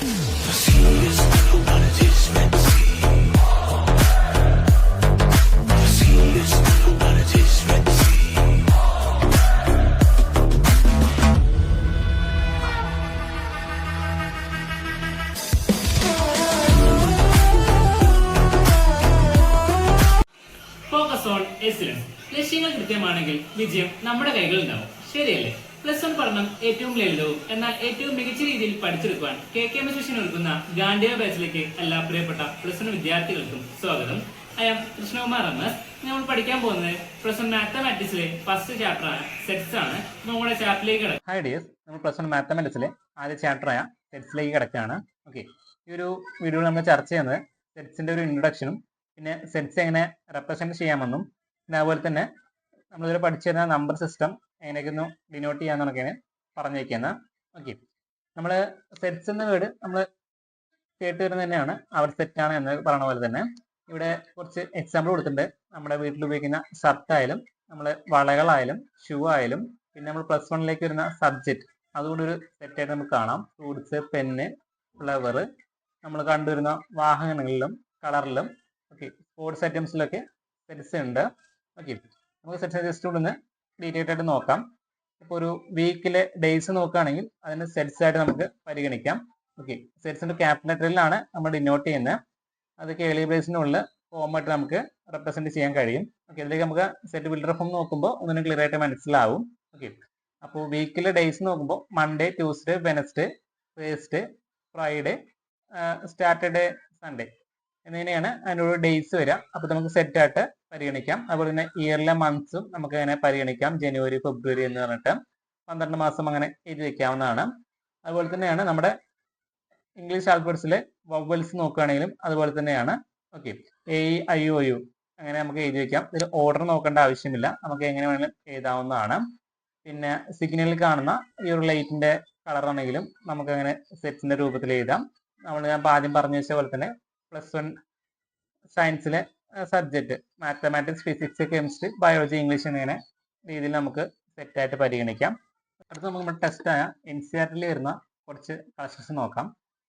Focus on excellence. ലക്ഷ്യങ്ങൾ കൃത്യമാണെങ്കിൽ വിജയം നമ്മുടെ കൈകളിലുണ്ടാവും. ശരിയല്ലേ? പ്ലസ് 1 പഠനം ഏറ്റവും ലളിതവും എന്നാൽ ഏറ്റവും മികച്ച രീതിയിൽ പഠിച്ചെടുക്കുവാൻ KKMS മിഷൻ ഒരുക്കുന്ന ഗാന്ധിയ ബാച്ചിലേക്ക് എല്ലാ പ്രിയപ്പെട്ട പ്ലസ് 1 വിദ്യാർത്ഥികൾക്കും സ്വാഗതം. I am Krishnakumar MS. നമ്മൾ പഠിക്കാൻ പോകുന്നത് പ്ലസ് 1 മാത്തമാറ്റിക്സിലെ ഫസ്റ്റ് ചാപ്റ്റർ ആയ സെറ്റ്സ് ആണ്. നമ്മുടെ ചാപ്റ്ററിലേക്ക് കിടക്കും. ഹൈ ഡിയേഴ്സ്, നമ്മൾ പ്ലസ് 1 മാത്തമാറ്റിക്സിലെ ആദ്യ ചാപ്റ്ററായ സെറ്റ്സിലേക്ക് കിടക്കുകയാണ്. ഓക്കെ, ഈ ഒരു വീഡിയോയിൽ നമ്മൾ ചർച്ച ചെയ്യുന്നത് സെറ്റ്സിന്റെ ഒരു ഇൻട്രൊഡക്ഷനും പിന്നെ സെറ്റ്സ് എങ്ങനെ റെപ്രസെന്റ് ചെയ്യാമെന്നും പിന്നെ അതുപോലെ തന്നെ നമ്മളിതുവരെ പഠിച്ചു തരുന്ന നമ്പർ സിസ്റ്റം എങ്ങനെയൊക്കെ ഒന്ന് ഡിനോട്ട് ചെയ്യാന്നൊക്കെയാണ് പറഞ്ഞു വയ്ക്കുന്നത്. ഓക്കെ, നമ്മൾ സെറ്റ്സ് എന്ന വേർഡ് നമ്മൾ കേട്ട് വരുന്നത് തന്നെയാണ് അവർ സെറ്റാണ് എന്ന് പറഞ്ഞ പോലെ തന്നെ ഇവിടെ കുറച്ച് എക്സാമ്പിൾ കൊടുത്തിട്ടുണ്ട്. നമ്മുടെ വീട്ടിൽ ഉപയോഗിക്കുന്ന ഷർട്ടായാലും നമ്മൾ വളകളായാലും ഷൂ ആയാലും പിന്നെ നമ്മൾ പ്ലസ് 1ലേക്ക് വരുന്ന സബ്ജക്റ്റ് അതുകൊണ്ടൊരു സെറ്റായിട്ട് നമുക്ക് കാണാം. ഫ്രൂട്ട്സ്, പെന്ന്, ഫ്ലവർ, നമ്മൾ കണ്ടുവരുന്ന വാഹനങ്ങളിലും കളറിലും ഓക്കെ സ്പോർട്സ് ഐറ്റംസിലൊക്കെ സെറ്റ്സ് ഉണ്ട്. ഓക്കെ, നമുക്ക് സെറ്റ്സ് ജസ്റ്റ് ഒന്ന് ഡീറ്റെയിൽ ആയിട്ട് നോക്കാം. ഇപ്പോൾ ഒരു വീക്കിലെ ഡേയ്സ് നോക്കുകയാണെങ്കിൽ അതിന് സെറ്റ്സ് ആയിട്ട് നമുക്ക് പരിഗണിക്കാം. ഓക്കെ, സെറ്റ്സിന്റെ ക്യാപിറ്റൽ ലെറ്ററിലാണ് നമ്മൾ ഡിനോട്ട് ചെയ്യുന്നത്. അത് കേളി ബ്രേസിനുള്ള ഫോമായിട്ട് നമുക്ക് റെപ്രസെന്റ് ചെയ്യാൻ കഴിയും. ഓക്കെ, ഇതിലേക്ക് നമുക്ക് സെറ്റ് ബിൽഡർ ഫോം നോക്കുമ്പോൾ ഒന്നിനും ക്ലിയർ ആയിട്ട് മനസ്സിലാവും. ഓക്കെ, അപ്പോൾ വീക്കിലെ ഡേയ്സ് നോക്കുമ്പോൾ Monday, Tuesday, Wednesday, Thursday, Friday, Saturday, Sunday എന്നിങ്ങനെയാണ് അതിനോട് ഡേയ്സ് വരിക. അപ്പോൾ നമുക്ക് സെറ്റ് ആയിട്ട് പരിഗണിക്കാം. അതുപോലെ തന്നെ ഇയറിലെ മന്ത്സും നമുക്ക് അങ്ങനെ പരിഗണിക്കാം. ജനുവരി, ഫെബ്രുവരി എന്ന് പറഞ്ഞിട്ട് 12 മാസം അങ്ങനെ എഴുതി വെക്കാവുന്നതാണ്. അതുപോലെ തന്നെയാണ് നമ്മുടെ ഇംഗ്ലീഷ് ആൽഫബറ്റ്സിലെ വവൽസ് നോക്കുകയാണെങ്കിലും അതുപോലെ തന്നെയാണ്. ഓക്കെ, AEIOU അങ്ങനെ നമുക്ക് എഴുതി വെക്കാം. ഇതിൽ ഓർഡർ നോക്കേണ്ട ആവശ്യമില്ല, നമുക്ക് എങ്ങനെ വേണമെങ്കിലും എഴുതാവുന്നതാണ്. പിന്നെ സിഗ്നലിൽ കാണുന്ന ഈ ഒരു ലൈറ്റിന്റെ കളർ ആണെങ്കിലും നമുക്ക് അങ്ങനെ സെറ്റ്സിന്റെ രൂപത്തിൽ എഴുതാം. ഞാൻ ആദ്യം പറഞ്ഞു വെച്ച പോലെ തന്നെ പ്ലസ് 1 സയൻസിലെ subject mathematics, physics, chemistry, biology, English എന്നിങ്ങനെ രീതിയിൽ നമുക്ക് സെറ്റായിട്ട് പരിഗണിക്കാം. അടുത്ത നമുക്ക് നമ്മുടെ ടെസ്റ്റായ NCERT വരുന്ന കുറച്ച് കളക്ഷൻസ് നോക്കാം.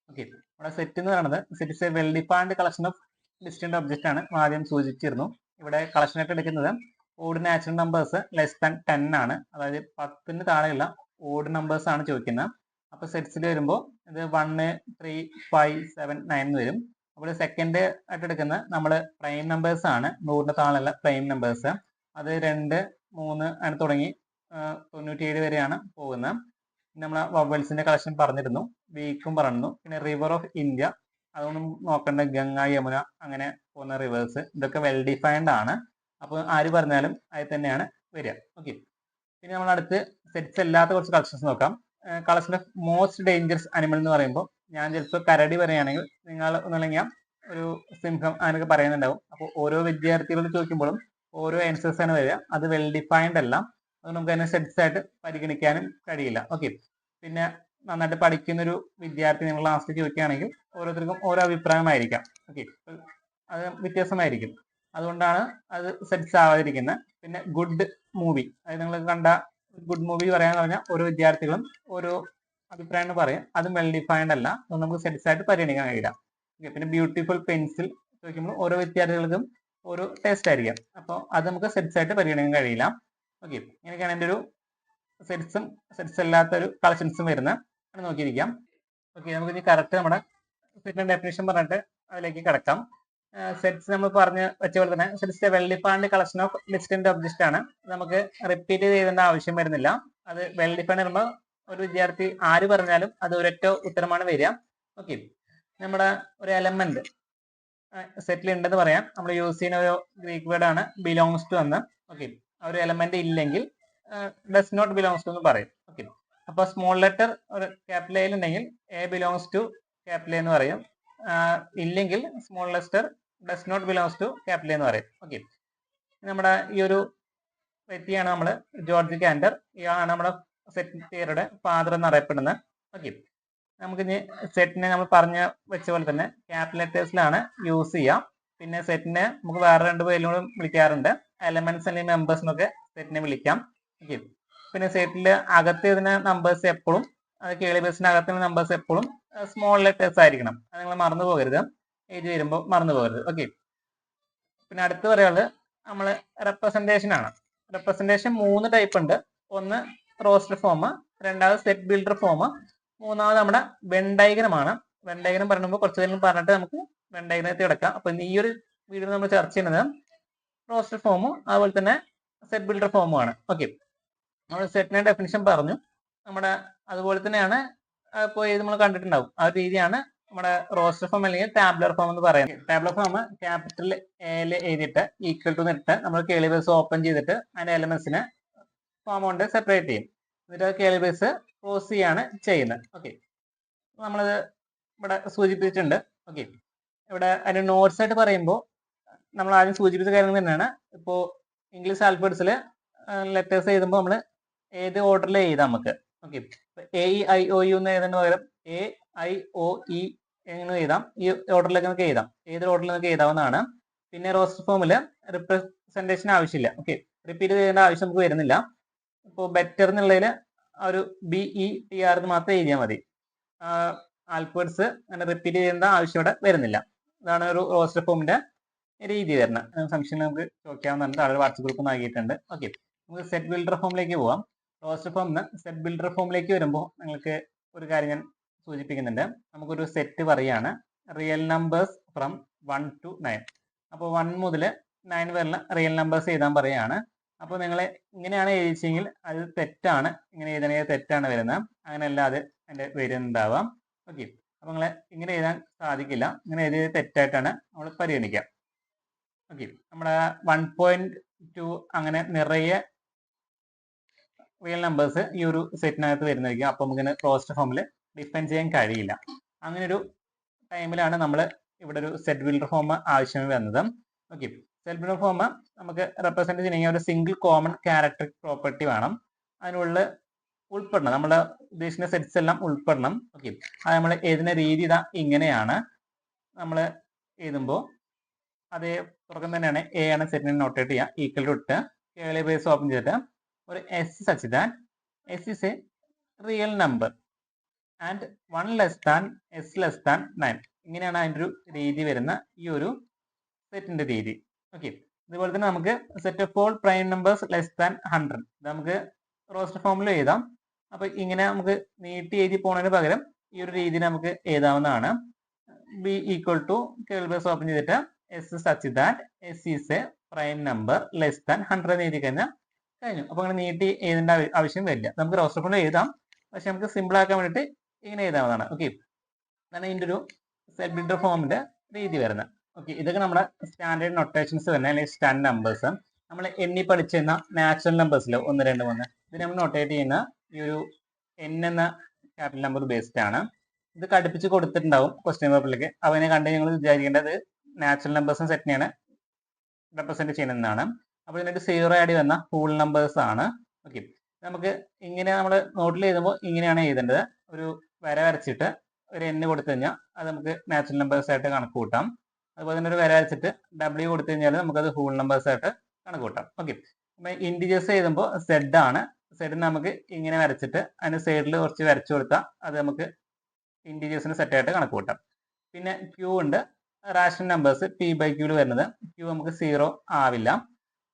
ഓക്കെ, നമ്മുടെ സെറ്റ് എന്ന് പറയുന്നത് set is A well defined collection of distant object ആണ്. ആദ്യം സൂചിച്ചിരുന്നു. ഇവിടെ കളക്ഷനായിട്ട് എടുക്കുന്നത് odd natural numbers less than 10 ആണ്. അതായത് 10ന് താഴെയുള്ള ഓഡ് നമ്പേഴ്സ് ആണ് ചോദിക്കുന്നത്. അപ്പോൾ സെറ്റ്സിൽ വരുമ്പോൾ ഇത് 1, 3, 5, 7, 9 വരും. അപ്പോൾ സെക്കൻഡ് ആയിട്ട് എടുക്കുന്നത് നമ്മൾ പ്രൈം നമ്പേഴ്സ് ആണ്. 100ന് താഴെയുള്ള പ്രൈം നമ്പേഴ്സ് അത് 2, 3 അങ്ങനെ തുടങ്ങി 97 വരെയാണ് പോകുന്നത്. നമ്മൾ വവൽസിന്റെ കളക്ഷൻ പറഞ്ഞിരുന്നു, വീക്കും പറഞ്ഞു. പിന്നെ റിവർ ഓഫ് ഇന്ത്യ അതൊന്നും നോക്കേണ്ട, ഗംഗ, യമുന അങ്ങനെ പോകുന്ന റിവേഴ്സ് ഇതൊക്കെ വെൽ ഡിഫൈൻഡ് ആണ്. അപ്പോൾ ആര് പറഞ്ഞാലും അതിൽ തന്നെയാണ് വരിക. ഓക്കെ, പിന്നെ നമ്മൾ അടുത്ത് സെറ്റ്സ് അല്ലാത്ത കുറച്ച് കളക്ഷൻസ് നോക്കാം. Collection of most dangerous animal എന്ന് പറയുമ്പോൾ ഞാൻ ചിലപ്പോൾ കരടി പറയുകയാണെങ്കിൽ നിങ്ങൾ ഒന്നല്ലെങ്കിൽ ഒരു സിംഹം അങ്ങനെയൊക്കെ പറയുന്നുണ്ടാവും. അപ്പോൾ ഓരോ വിദ്യാർത്ഥികളോട് ചോദിക്കുമ്പോഴും ഓരോ ആൻസേഴ്സ് ആണ് വരിക. അത് വെൽ ഡിഫൈൻഡ് അല്ല, അത് നമുക്ക് അതിനെ സെറ്റ്സ് ആയിട്ട് പരിഗണിക്കാനും കഴിയില്ല. ഓക്കെ, പിന്നെ നന്നായിട്ട് പഠിക്കുന്ന ഒരു വിദ്യാർത്ഥി നിങ്ങൾ ക്ലാസ്സിൽ ചോദിക്കുകയാണെങ്കിൽ ഓരോരുത്തർക്കും ഓരോ അഭിപ്രായമായിരിക്കാം. ഓക്കെ, അത് വ്യത്യാസമായിരിക്കും. അതുകൊണ്ടാണ് അത് സെറ്റ്സ് ആവാതിരിക്കുന്നത്. പിന്നെ ഗുഡ് മൂവി, അതായത് നിങ്ങൾ കണ്ട ഗുഡ് മൂവി പറയാന്ന് പറഞ്ഞാൽ ഓരോ വിദ്യാർത്ഥികളും ഓരോ അഭിപ്രായം പറയാം. അതും വെൽ ഡിഫൈൻഡ് അല്ല, അത് നമുക്ക് സെറ്റ്സ് ആയിട്ട് പരിഗണിക്കാൻ കഴിയില്ല. ഓക്കെ, പിന്നെ ബ്യൂട്ടിഫുൾ പെൻസിൽ ചോദിക്കുമ്പോൾ ഓരോ വിദ്യാർത്ഥികൾക്കും ഓരോ ടേസ്റ്റ് ആയിരിക്കാം. അപ്പോൾ അത് നമുക്ക് സെറ്റ്സ് ആയിട്ട് പരിഗണിക്കാൻ കഴിയില്ല. ഓക്കെ, ഇങ്ങനെയൊക്കെയാണ് എൻ്റെ ഒരു സെറ്റ്സും സെറ്റ്സ് അല്ലാത്തൊരു കളക്ഷൻസും വരുന്നത് നോക്കിയിരിക്കാം. ഓക്കെ, നമുക്ക് ഇനി കറക്റ്റ് നമ്മുടെ സെറ്റിന്റെ ഡെഫിനേഷൻ പറഞ്ഞിട്ട് അതിലേക്ക് കിടക്കാം. സെറ്റ്സ് നമ്മൾ പറഞ്ഞ് വെച്ച പോലെ തന്നെ sets well defined collection of distant object ആണ്. നമുക്ക് റിപ്പീറ്റ് ചെയ്തേണ്ട ആവശ്യം വരുന്നില്ല. അത് വെൽ ഡിഫൈൻഡ് വരുമ്പോൾ ഒരു വിദ്യാർത്ഥി ആര് പറഞ്ഞാലും അത് ഒരൊറ്റ ഉത്തരമാണ് വരിക. ഓക്കെ, നമ്മുടെ ഒരു എലമെന്റ് സെറ്റിൽ ഉണ്ടെന്ന് പറയാം. നമ്മൾ യൂസ് ചെയ്യുന്ന ഒരു ഗ്രീക്ക് വേർഡ് ആണ് ബിലോങ്സ് ടു എന്ന്. ഓക്കെ, ആ ഒരു എലമെന്റ് ഇല്ലെങ്കിൽ ഡസ് നോട്ട് ബിലോങ്സ് ടു എന്ന് പറയും. ഓക്കെ, അപ്പൊ സ്മോൾ ലെറ്റർ ഒരു ക്യാപിറ്റൽ എയിൽ ഉണ്ടെങ്കിൽ എ ബിലോങ്സ് ടു ക്യാപിറ്റൽ എന്ന് പറയും. ഇല്ലെങ്കിൽ small letter does not belongs to capital എന്ന് പറയും. ഓക്കെ, നമ്മുടെ ഈ ഒരു വ്യക്തിയാണ് നമ്മൾ ജോർജ് കാൻഡർ. ഇയാളാണ് നമ്മുടെ സെറ്റ് തിയറിയുടെ ഫാദർ എന്നറിയപ്പെടുന്നത്. ഓക്കെ, നമുക്ക് ഇനി സെറ്റിനെ നമ്മൾ പറഞ്ഞ വെച്ച പോലെ തന്നെ ക്യാപിറ്റൽ ലെറ്റേഴ്സിലാണ് യൂസ് ചെയ്യുക. പിന്നെ സെറ്റിനെ നമുക്ക് വേറെ 2 പേരിലും വിളിക്കാറുണ്ട്. എലമെന്റ്സ് അല്ലെങ്കിൽ മെമ്പേഴ്സ് എന്നൊക്കെ സെറ്റിനെ വിളിക്കാം. ഓക്കെ, പിന്നെ സെറ്റിൽ അകത്ത് ഇതിന് നമ്പേഴ്സ് എപ്പോഴും, അത് കേളി ബേസിന് അകത്തുള്ള നമ്പേഴ്സ് എപ്പോഴും സ്മോൾ ലെറ്റേഴ്സ് ആയിരിക്കണം. അത് നിങ്ങൾ മറന്നു പോകരുത്, എഴുതി വരുമ്പോൾ മറന്നു പോകരുത്. ഓക്കെ. പിന്നെ അടുത്ത് പറയാനുള്ളത് നമ്മൾ റെപ്രസെന്റേഷൻ ആണ്. റെപ്രസെന്റേഷൻ 3 ടൈപ്പ് ഉണ്ട്. ഒന്ന് റോസ്റ്റർ ഫോം, രണ്ടാമത് സെറ്റ് ബിൽഡർ ഫോം, മൂന്നാമത് നമ്മുടെ വെൻ ഡയഗ്രമാണ്. വെൻ ഡയഗ്രം പറയുമ്പോൾ കുറച്ച് നേരം പറഞ്ഞിട്ട് നമുക്ക് വെൻ ഡയഗ്രത്തിൽ കിടക്കാം. അപ്പൊ ഈ ഒരു വീഡിയോ നമ്മൾ ചർച്ച ചെയ്യുന്നത് റോസ്റ്റർ ഫോമും അതുപോലെ തന്നെ സെറ്റ് ബിൽഡർ ഫോമും ആണ്. ഓക്കെ. നമ്മൾ സെറ്റിന്റെ ഡെഫിനിഷൻ പറഞ്ഞു. നമ്മുടെ അതുപോലെ തന്നെയാണ് ഇപ്പോൾ ഇത് നമ്മൾ കണ്ടിട്ടുണ്ടാവും. ആ ഒരു രീതിയാണ് നമ്മുടെ റോസ്റ്റർ ഫോം അല്ലെങ്കിൽ ടാബ്ലർ ഫോം എന്ന് പറയുന്നത്. ടാബ്ലർ ഫോം ക്യാപിറ്റൽ എയിൽ എഴുതിയിട്ട് ഈക്വൽ ടു ഇട്ട് നമ്മൾ കേളി ബേസ് ഓപ്പൺ ചെയ്തിട്ട് അതിന്റെ എലമെന്റ്സിനെ ഫോം കൊണ്ട് സെപ്പറേറ്റ് ചെയ്യും. എന്നിട്ട് കേളി ബേസ് ക്ലോസ് ചെയ്യാണ് ചെയ്യുന്നത്. ഓക്കെ. നമ്മളത് ഇവിടെ സൂചിപ്പിച്ചിട്ടുണ്ട്. ഓക്കെ. ഇവിടെ അതിന്റെ നോട്ട്സ് ആയിട്ട് പറയുമ്പോൾ നമ്മൾ ആദ്യം സൂചിപ്പിച്ച കാര്യങ്ങൾ തന്നെയാണ്. ഇപ്പോൾ ഇംഗ്ലീഷ് ആൽഫബറ്റ്സിൽ ലെറ്റേഴ്സ് എഴുതുമ്പോൾ നമ്മൾ ഏത് ഓർഡറിൽ എഴുതാം നമുക്ക്. ഓക്കെ. AEIOU എന്ന് എഴുതുന്നതിന് പകരം AIOE എങ്ങനെ എഴുതാം, ഈ ഓർഡറിലേക്ക് നമുക്ക് എഴുതാം. ഏത് ഓർഡറിൽ നമുക്ക് എഴുതാവുന്നതാണ്. പിന്നെ റോസ്റ്റർ ഫോമിൽ റിപ്രസെന്റേഷൻ ആവശ്യമില്ല. ഓക്കെ. റിപ്പീറ്റ് ചെയ്യേണ്ട ആവശ്യം നമുക്ക് വരുന്നില്ല. ഇപ്പോൾ ബെറ്റർ എന്നുള്ളതിൽ ഒരു BETR മാത്രം എഴുതിയാൽ മതി. ആൽഫബറ്റ്സ് അങ്ങനെ റിപ്പീറ്റ് ചെയ്യേണ്ട ആവശ്യം ഇവിടെ വരുന്നില്ല. അതാണ് ഒരു റോസ്റ്റർ ഫോമിന്റെ രീതി വരുന്നത്. സംശയം നമുക്ക് ചോദിക്കാവുന്നതാണ്. താഴെ വാട്സ്ആപ്പ് ഗ്രൂപ്പ് നൽകിയിട്ടുണ്ട്. ഓക്കെ. നമുക്ക് സെറ്റ് ബിൽഡർ ഫോമിലേക്ക് പോവാം. റോസ്റ്റർ ഫോമിന് സെറ്റ് ബിൽഡർ ഫോമിലേക്ക് വരുമ്പോൾ നിങ്ങൾക്ക് ഒരു കാര്യം ഞാൻ സൂചിപ്പിക്കുന്നുണ്ട്. നമുക്കൊരു സെറ്റ് പറയാണ് റിയൽ നമ്പേഴ്സ് ഫ്രം 1 to 9. അപ്പോൾ 1 മുതൽ 9 വരെയുള്ള റിയൽ നമ്പേഴ്സ് എഴുതാൻ പറയുകയാണ്. അപ്പോൾ നിങ്ങൾ ഇങ്ങനെയാണ് എഴുതിച്ചെങ്കിൽ അത് തെറ്റാണ്. ഇങ്ങനെ എഴുതണമെങ്കിൽ തെറ്റാണ് വരുന്നത്. അങ്ങനെയല്ല അത് അതിൻ്റെ വരുന്നുണ്ടാവാം. ഓക്കെ. അപ്പോൾ നിങ്ങൾ ഇങ്ങനെ എഴുതാൻ സാധിക്കില്ല. ഇങ്ങനെ എഴുതിയത് തെറ്റായിട്ടാണ് നമ്മൾ പരിഗണിക്കുക. ഓക്കെ. നമ്മുടെ 1.2 അങ്ങനെ നിറയെ റിയൽ നമ്പേഴ്സ് ഈ ഒരു സെറ്റിനകത്ത് വരുന്നതായിരിക്കും. അപ്പോൾ നമുക്കിങ്ങനെ റോസ്റ്റർ ഫോമിൽ ഡിഫൈൻ ചെയ്യാൻ കഴിയില്ല. അങ്ങനെ ഒരു ടൈമിലാണ് നമ്മൾ ഇവിടെ ഒരു സെറ്റ് ബിൽഡർ ഫോം ആവശ്യം വന്നത്. ഓക്കെ. സെറ്റ് ബിൽഡർ ഫോം നമുക്ക് റെപ്രസെന്റ് ചെയ്യണമെങ്കിൽ ഒരു സിംഗിൾ കോമൺ ക്യാരക്ടർ പ്രോപ്പർട്ടി വേണം. അതിനുള്ളിൽ ഉൾപ്പെടണം. നമ്മുടെ ഉദ്ദേശിക്കുന്ന സെറ്റ്സ് എല്ലാം ഉൾപ്പെടണം. ഓക്കെ. അത് നമ്മൾ എഴുതുന്ന രീതി ഇതാ ഇങ്ങനെയാണ്. നമ്മൾ എഴുതുമ്പോൾ അതേ പുറകം തന്നെയാണ് എ ആണ് സെറ്റിനെ നോട്ടേറ്റ് ചെയ്യുക. ഈക്വൽ ടു ഇട്ട് കേളി ബേസ് ഓപ്പൺ ചെയ്തിട്ട് ഒരു S such that S is A real number and 1 less than S less than 9. ഇങ്ങനെയാണ് അതിൻ്റെ ഒരു രീതി വരുന്ന ഈ ഒരു സെറ്റിന്റെ രീതി. ഓക്കെ. ഇതുപോലെ തന്നെ നമുക്ക് set of all prime numbers less than 100 ഇത് നമുക്ക് റോസ്റ്റർ ഫോമിൽ എഴുതാം. അപ്പൊ ഇങ്ങനെ നമുക്ക് നീട്ടി എഴുതി പോകുന്നതിന് പകരം ഈ ഒരു രീതി നമുക്ക് എഴുതാവുന്നതാണ്. B equal to curl brace open ചെയ്തിട്ട് S such that S is a prime number less than 100 എഴുതി കഴിഞ്ഞാൽ കഴിഞ്ഞു. അപ്പൊ അങ്ങനെ നീട്ടി എഴുതേണ്ട ആവശ്യം വരില്ല. നമുക്ക് റോസ്റ്റർ ഫോമിൽ എഴുതാം, പക്ഷെ നമുക്ക് സിമ്പിൾ ആക്കാൻ വേണ്ടിയിട്ട് ഇങ്ങനെ എഴുതാവുന്നതാണ്. ഓക്കെ. അതാണ് ഇതിൻ്റെ ഒരു സെറ്റ് ബിൽഡർ ഫോമിന്റെ രീതി വരുന്നത്. ഓക്കെ. ഇതൊക്കെ നമ്മുടെ സ്റ്റാൻഡേർഡ് നൊട്ടേഷൻസ് തന്നെ, അല്ലെങ്കിൽ സ്റ്റാൻഡേർഡ് നമ്പേഴ്സ്. നമ്മൾ എണ്ണി പഠിച്ചിരുന്ന നാച്ചുറൽ നമ്പേഴ്സിൽ 1, 2, 3 ഇത് നമ്മൾ നൊട്ടേറ്റ് ചെയ്യുന്ന ഈ ഒരു N എന്ന ക്യാപിറ്റൽ നമ്പർ ബേസ്ഡ് ആണ്. ഇത് കടുപ്പിച്ച് കൊടുത്തിട്ടുണ്ടാവും ക്വസ്റ്റ്യൻ പേപ്പറിലേക്ക്. അവനെ കണ്ട് ഞങ്ങൾ വിചാരിക്കേണ്ടത് നാച്ചുറൽ നമ്പേഴ്സും സെറ്റിനെയാണ് റെപ്രസെന്റ് ചെയ്യുന്നതാണ്. അപ്പോൾ ഇതിനായിട്ട് 0 ആഡ് വന്ന ഹോൾ നമ്പേഴ്സ് ആണ്. ഓക്കെ. നമുക്ക് ഇങ്ങനെ നമ്മൾ നോട്ടിൽ എഴുതുമ്പോൾ ഇങ്ങനെയാണ് എഴുതേണ്ടത്. ഒരു വര വരച്ചിട്ട് ഒരു N കൊടുത്തു കഴിഞ്ഞാൽ അത് നമുക്ക് നാച്ചുറൽ നമ്പേഴ്സ് ആയിട്ട് കണക്ക് കൂട്ടാം. അതുപോലെ തന്നെ ഒരു വര വരച്ചിട്ട് W കൊടുത്തു കഴിഞ്ഞാൽ നമുക്കത് ഹോൾ നമ്പേഴ്സ് ആയിട്ട് കണക്ക് കൂട്ടാം. ഓക്കെ. അപ്പം ഇൻഡിജേഴ്സ് എഴുതുമ്പോൾ Z ആണ്. Z നമുക്ക് ഇങ്ങനെ വരച്ചിട്ട് അതിന് സൈഡിൽ കുറച്ച് വരച്ചു കൊടുത്താൽ അത് നമുക്ക് ഇൻഡിജേഴ്സിന് സെറ്റായിട്ട് കണക്ക് കൂട്ടാം. പിന്നെ Q ഉണ്ട്. റാഷണൽ നമ്പേഴ്സ് P/Q വരുന്നത്. Q നമുക്ക് 0 ആവില്ല,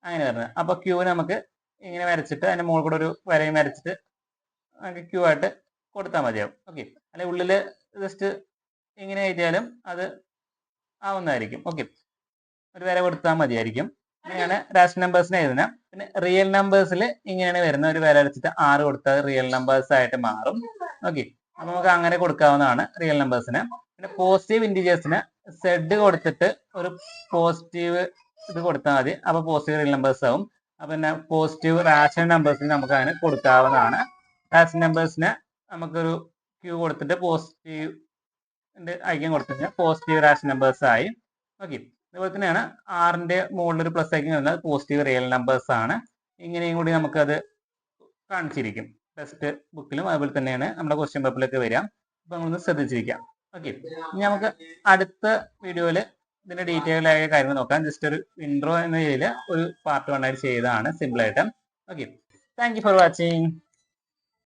അങ്ങനെ വരുന്നത്. അപ്പോൾ Q നമുക്ക് ഇങ്ങനെ വരച്ചിട്ട് അതിന്റെ മുകളിൽ കൂടെ ഒരു വരയും വരച്ചിട്ട് നമുക്ക് Q ആയിട്ട് കൊടുത്താൽ മതിയാവും. ഓക്കെ. അല്ലെങ്കിൽ ഉള്ളിൽ ജസ്റ്റ് ഇങ്ങനെ എഴുതിയാലും അത് ആവുന്നതായിരിക്കും. ഓക്കെ. ഒരു വര കൊടുത്താൽ മതിയായിരിക്കും. ഇങ്ങനെയാണ് റാഷണൽ നമ്പേഴ്സിനെ എഴുതുന്നത്. പിന്നെ റിയൽ നമ്പേഴ്സിൽ ഇങ്ങനെയാണ് വരുന്നത്. ഒരു വര വരച്ചിട്ട് 6 കൊടുത്താൽ റിയൽ നമ്പേഴ്സ് ആയിട്ട് മാറും. ഓക്കെ. അപ്പൊ നമുക്ക് അങ്ങനെ കൊടുക്കാവുന്നതാണ് റിയൽ നമ്പേഴ്സിന്. പിന്നെ പോസിറ്റീവ് ഇൻഡിജേഴ്സിന് Z കൊടുത്തിട്ട് ഒരു പോസിറ്റീവ് ഇത് കൊടുത്താൽ മതി. അപ്പൊ പോസിറ്റീവ് റിയൽ നമ്പേഴ്സ് ആവും. അപ്പൊ പിന്നെ പോസിറ്റീവ് റാഷണൽ നമ്പേഴ്സിന് നമുക്ക് അതിന് കൊടുക്കാവുന്നതാണ്. റാഷണൽ നമ്പേഴ്സിന് നമുക്കൊരു Q കൊടുത്തിട്ട് പോസിറ്റീവ് ഐക്യം കൊടുത്തു കഴിഞ്ഞാൽ പോസിറ്റീവ് റാഷണൽ നമ്പേഴ്സ് ആയി. ഓക്കെ. അതുപോലെ തന്നെയാണ് ആറിന്റെ മുകളിൽ ഒരു പ്ലസ് ഐക്യം വരുന്നത് പോസിറ്റീവ് റിയൽ നമ്പേഴ്സ് ആണ്. ഇങ്ങനെയും കൂടി നമുക്കത് കാണിച്ചിരിക്കും ടെക്സ്റ്റ് ബുക്കിലും. അതുപോലെ തന്നെയാണ് നമ്മുടെ ക്വസ്റ്റ്യൻ പേപ്പറിലൊക്കെ വരിക. അപ്പൊ നമ്മളൊന്ന് ശ്രദ്ധിച്ചിരിക്കാം. ഓക്കെ. ഇനി നമുക്ക് അടുത്ത വീഡിയോയിൽ ഇതിന്റെ ഡീറ്റെയിൽ ആയ കാര്യങ്ങൾ നോക്കാം. ജസ്റ്റ് ഒരു ഇൻട്രോ എന്ന രീതിയിൽ ഒരു പാർട്ട് 1 ആയിട്ട് ചെയ്തതാണ് സിമ്പിൾ ആയിട്ട്. Okay. Thank you for watching.